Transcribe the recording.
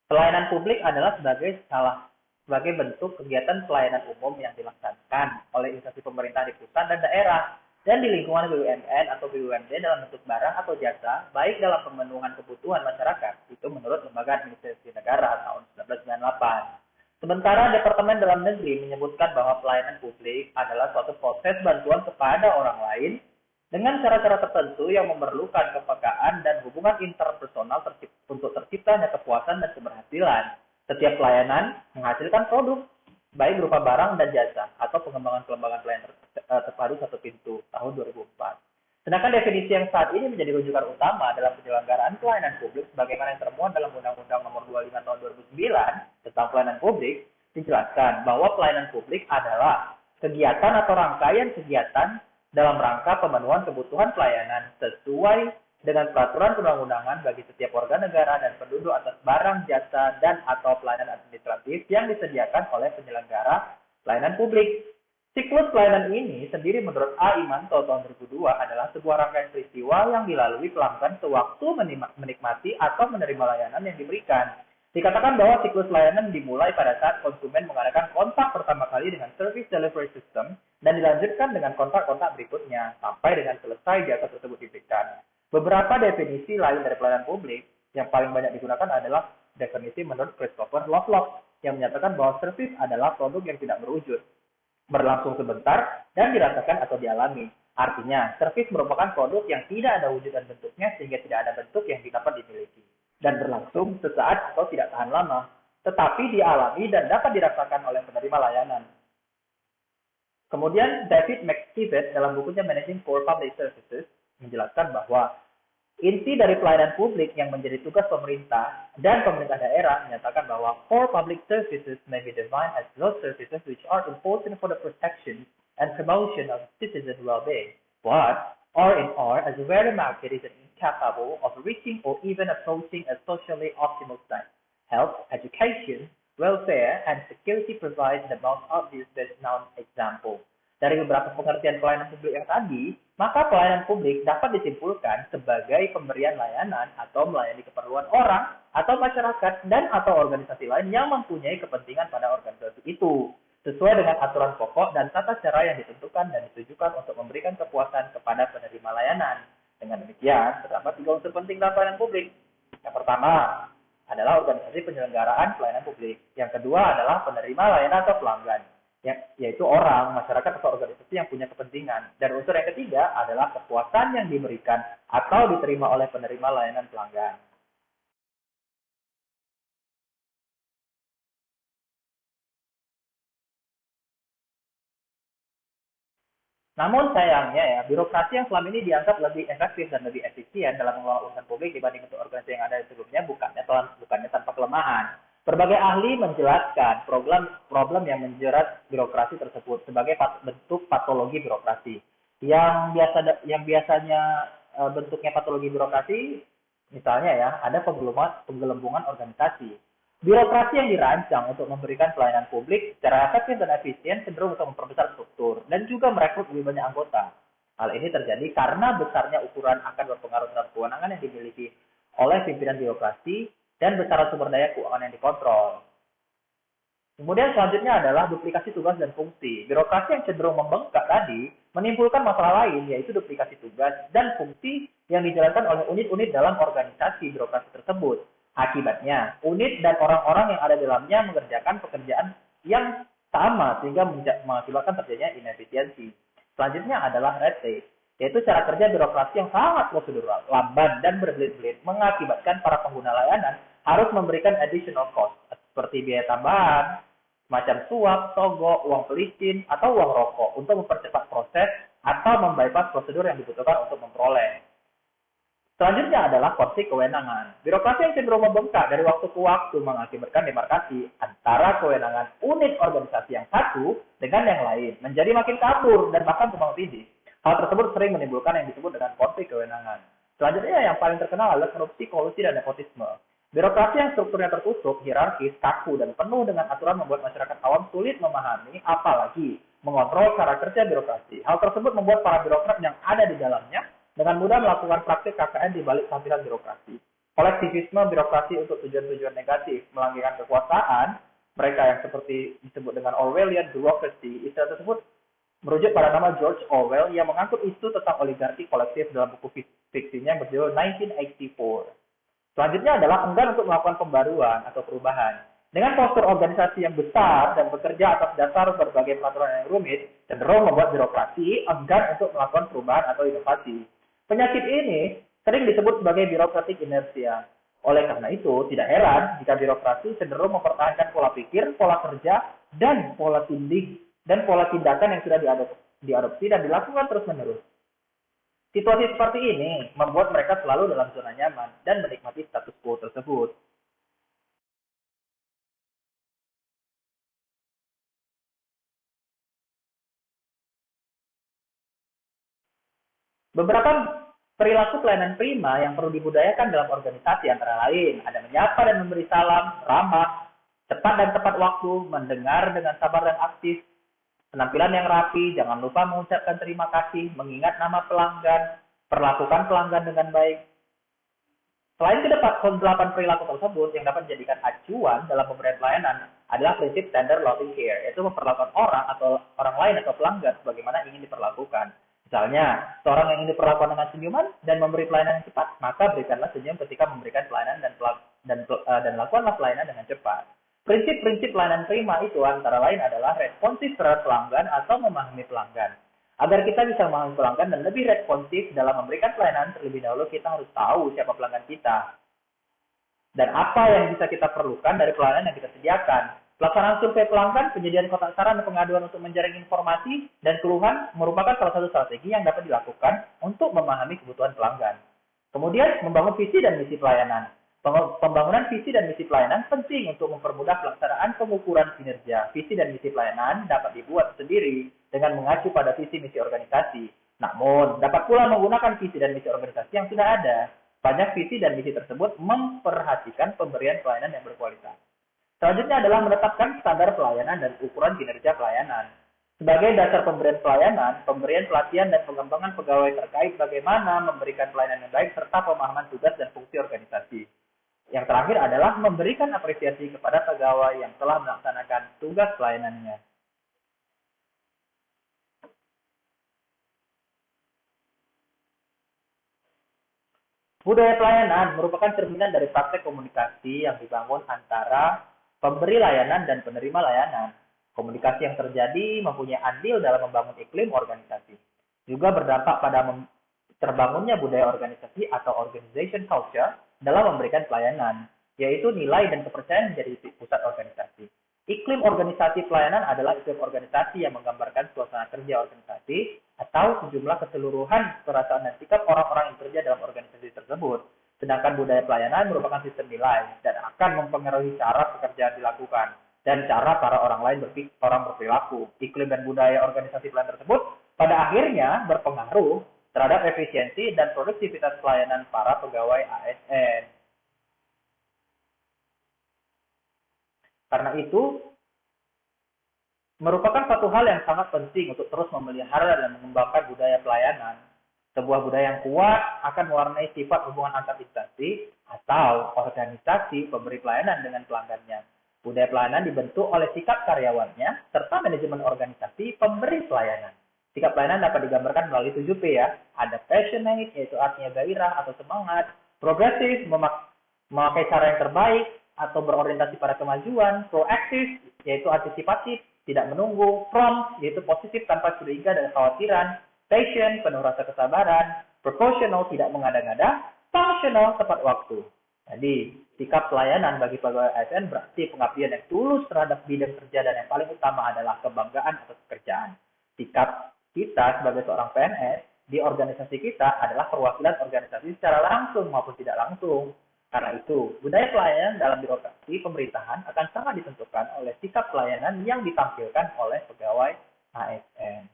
Pelayanan publik adalah sebagai bentuk kegiatan pelayanan umum yang dilaksanakan oleh instansi pemerintah di pusat dan daerah dan di lingkungan BUMN atau BUMD dalam bentuk barang atau jasa, baik dalam pemenuhan kebutuhan masyarakat, itu menurut Lembaga Administrasi Negara tahun 1998. Sementara Departemen Dalam Negeri menyebutkan bahwa pelayanan publik adalah suatu proses bantuan kepada orang lain dengan cara-cara tertentu yang memerlukan kepekaan dan hubungan interpersonal untuk terciptanya kepuasan dan keberhasilan. Setiap pelayanan menghasilkan produk, baik berupa barang dan jasa, atau pengembangan pelayanan terpadu satu pintu tahun 2004. Sedangkan definisi yang saat ini menjadi rujukan utama dalam penyelenggaraan pelayanan publik sebagaimana yang termuat dalam Undang-Undang Nomor 25 Tahun 2009 tentang pelayanan publik, dijelaskan bahwa pelayanan publik adalah kegiatan atau rangkaian kegiatan dalam rangka pemenuhan kebutuhan pelayanan sesuai dengan peraturan perundang-undangan bagi setiap warga negara dan penduduk atas barang, jasa, dan atau pelayanan administratif yang disediakan oleh penyelenggara pelayanan publik. Siklus pelayanan ini sendiri menurut A. Imanto tahun 2002 adalah sebuah rangkaian peristiwa yang dilalui pelanggan sewaktu menikmati atau menerima layanan yang diberikan. Dikatakan bahwa siklus layanan dimulai pada saat konsumen mengadakan kontak pertama kali dengan Service Delivery System dan dilanjutkan dengan kontak-kontak berikutnya sampai dengan selesai jasa tersebut diberikan. Beberapa definisi lain dari pelayanan publik yang paling banyak digunakan adalah definisi menurut Christopher Lovelock yang menyatakan bahwa service adalah produk yang tidak berwujud, berlangsung sebentar, dan dirasakan atau dialami. Artinya, servis merupakan produk yang tidak ada wujud dan bentuknya sehingga tidak ada bentuk yang dapat dimiliki dan berlangsung sesaat atau tidak tahan lama, tetapi dialami dan dapat dirasakan oleh penerima layanan. Kemudian David McKibben dalam bukunya Managing Core Public Services menjelaskan bahwa inti dari pelayanan publik yang menjadi tugas pemerintah dan pemerintah daerah menyatakan bahwa core public services may be defined as those services which are important for the protection and promotion of citizen well-being, but R&R as a very market is incapable of reaching or even approaching a socially optimal state. Health, education, welfare, and security provide the most obvious best-known example. Dari beberapa pengertian pelayanan publik yang tadi, maka pelayanan publik dapat disimpulkan sebagai pemberian layanan atau melayani keperluan orang atau masyarakat dan atau organisasi lain yang mempunyai kepentingan pada organisasi itu, sesuai dengan aturan pokok dan tata cara yang ditentukan dan ditujukan untuk memberikan kepuasan kepada penerima layanan. Dengan demikian, terdapat 3 unsur penting dalam pelayanan publik. Yang pertama adalah organisasi penyelenggaraan pelayanan publik. Yang kedua adalah penerima layanan atau pelanggan, yaitu orang, masyarakat, atau organisasi yang punya kepentingan. Dan unsur yang ketiga adalah kepuasan yang diberikan atau diterima oleh penerima layanan pelanggan. Namun sayangnya ya, birokrasi yang selama ini dianggap lebih efektif dan lebih efisien dalam mengelola urusan publik dibanding bentuk organisasi yang ada sebelumnya bukannya tanpa kelemahan. Berbagai ahli menjelaskan problem yang menjerat birokrasi tersebut sebagai bentuk patologi birokrasi. Yang biasanya bentuknya patologi birokrasi, misalnya ya, ada penggelembungan organisasi. Birokrasi yang dirancang untuk memberikan pelayanan publik secara efektif dan efisien cenderung untuk memperbesar struktur dan juga merekrut lebih banyak anggota. Hal ini terjadi karena besarnya ukuran akan berpengaruh terhadap kewenangan yang dimiliki oleh pimpinan birokrasi dan besaran sumber daya keuangan yang dikontrol. Kemudian selanjutnya adalah duplikasi tugas dan fungsi. Birokrasi yang cenderung membengkak tadi menimbulkan masalah lain, yaitu duplikasi tugas dan fungsi yang dijalankan oleh unit-unit dalam organisasi birokrasi tersebut. Akibatnya, unit dan orang-orang yang ada di dalamnya mengerjakan pekerjaan yang sama sehingga mengakibatkan terjadinya inefisiensi. Selanjutnya adalah red tape, yaitu cara kerja birokrasi yang sangat prosedural, lamban, dan berbelit-belit mengakibatkan para pengguna layanan harus memberikan additional cost seperti biaya tambahan, semacam suap, togok, uang pelicin, atau uang rokok untuk mempercepat proses atau membypass prosedur yang dibutuhkan untuk memperoleh. Selanjutnya adalah konflik kewenangan. Birokrasi yang cenderung membengkak dari waktu ke waktu mengakibatkan demarkasi antara kewenangan unit organisasi yang satu dengan yang lain menjadi makin kabur dan bahkan tumpang tindih. Hal tersebut sering menimbulkan yang disebut dengan konflik kewenangan. Selanjutnya yang paling terkenal adalah korupsi, kolusi, dan nepotisme. Birokrasi yang strukturnya tertutup, hierarkis, kaku, dan penuh dengan aturan membuat masyarakat awam sulit memahami, apalagi mengontrol cara kerja birokrasi. Hal tersebut membuat para birokrat yang ada di dalamnya dengan mudah melakukan praktik KKN di balik tampilan birokrasi. kolektivisme birokrasi untuk tujuan-tujuan negatif, melanggengkan kekuasaan, mereka yang seperti disebut dengan Orwellian bureaucracy, istilah tersebut merujuk pada nama George Orwell yang mengangkut isu tentang oligarki kolektif dalam buku fiksinya yang berjudul 1984. Selanjutnya adalah enggan untuk melakukan pembaruan atau perubahan. Dengan postur organisasi yang besar dan bekerja atas dasar berbagai peraturan yang rumit, cenderung membuat birokrasi enggan untuk melakukan perubahan atau inovasi. Penyakit ini sering disebut sebagai birokratik inersia. Oleh karena itu, tidak heran jika birokrasi cenderung mempertahankan pola pikir, pola kerja, dan pola tindakan yang sudah diadopsi dan dilakukan terus-menerus. Situasi seperti ini membuat mereka selalu dalam zona nyaman dan menikmati status quo tersebut. Beberapa perilaku pelayanan prima yang perlu dibudayakan dalam organisasi antara lain ada menyapa dan memberi salam, ramah, cepat dan tepat waktu, mendengar dengan sabar dan aktif, penampilan yang rapi, jangan lupa mengucapkan terima kasih, mengingat nama pelanggan, perlakukan pelanggan dengan baik. Selain ke-8 perilaku tersebut yang dapat dijadikan acuan dalam pemberian pelayanan adalah prinsip tender loving care, yaitu memperlakukan orang atau orang lain atau pelanggan sebagaimana ingin diperlakukan. Misalnya, seorang yang ingin diperlakukan dengan senyuman dan memberi pelayanan yang cepat, maka berikanlah senyum ketika memberikan pelayanan dan lakukanlah pelayanan dengan cepat. Prinsip-prinsip pelayanan prima itu antara lain adalah responsif terhadap pelanggan atau memahami pelanggan. Agar kita bisa memahami pelanggan dan lebih responsif dalam memberikan pelayanan, terlebih dahulu kita harus tahu siapa pelanggan kita dan apa yang bisa kita perlukan dari pelayanan yang kita sediakan. Pelaksanaan survei pelanggan, penyediaan kotak saran dan pengaduan untuk menjaring informasi dan keluhan merupakan salah satu strategi yang dapat dilakukan untuk memahami kebutuhan pelanggan. Kemudian, membangun visi dan misi pelayanan. Pembangunan visi dan misi pelayanan penting untuk mempermudah pelaksanaan pengukuran kinerja. Visi dan misi pelayanan dapat dibuat sendiri dengan mengacu pada visi misi organisasi. Namun, dapat pula menggunakan visi dan misi organisasi yang sudah ada. Banyak visi dan misi tersebut memperhatikan pemberian pelayanan yang berkualitas. Selanjutnya adalah menetapkan standar pelayanan dan ukuran kinerja pelayanan. Sebagai dasar pemberian pelayanan, pemberian pelatihan dan pengembangan pegawai terkait bagaimana memberikan pelayanan yang baik serta pemahaman tugas dan fungsi organisasi. Yang terakhir adalah memberikan apresiasi kepada pegawai yang telah melaksanakan tugas pelayanannya. Budaya pelayanan merupakan cerminan dari praktek komunikasi yang dibangun antara pemberi layanan dan penerima layanan. Komunikasi yang terjadi mempunyai andil dalam membangun iklim organisasi. Juga berdampak pada terbangunnya budaya organisasi atau organization culture dalam memberikan pelayanan, yaitu nilai dan kepercayaan menjadi pusat organisasi. Iklim organisasi pelayanan adalah iklim organisasi yang menggambarkan suasana kerja organisasi atau sejumlah keseluruhan perasaan dan sikap orang-orang yang bekerja dalam organisasi tersebut. Sedangkan budaya pelayanan merupakan sistem nilai dan akan mempengaruhi cara pekerjaan dilakukan dan cara para orang lain berperilaku. Iklim dan budaya organisasi pelayanan tersebut pada akhirnya berpengaruh terhadap efisiensi dan produktivitas pelayanan para pegawai ASN. Karena itu, merupakan satu hal yang sangat penting untuk terus memelihara dan mengembangkan budaya pelayanan. Sebuah budaya yang kuat akan mewarnai sifat hubungan antar instansi atau organisasi pemberi pelayanan dengan pelanggannya. Budaya pelayanan dibentuk oleh sikap karyawannya serta manajemen organisasi pemberi pelayanan. Sikap pelayanan dapat digambarkan melalui 7P ya. Ada passionate, yaitu artinya gairah atau semangat. Progresif, memakai cara yang terbaik atau berorientasi pada kemajuan. Proaktif, yaitu antisipatif, tidak menunggu. Prompt, yaitu positif tanpa curiga dan kekhawatiran. Patient, penuh rasa kesabaran. Proportional, tidak mengada-ngada. Functional, tepat waktu. Jadi, sikap pelayanan bagi pegawai ASN berarti pengabdian yang tulus terhadap bidang kerja dan yang paling utama adalah kebanggaan atas pekerjaan. Sikap kita sebagai seorang PNS di organisasi kita adalah perwakilan organisasi secara langsung maupun tidak langsung. Karena itu, budaya pelayanan dalam birokrasi pemerintahan akan sangat ditentukan oleh sikap pelayanan yang ditampilkan oleh pegawai ASN.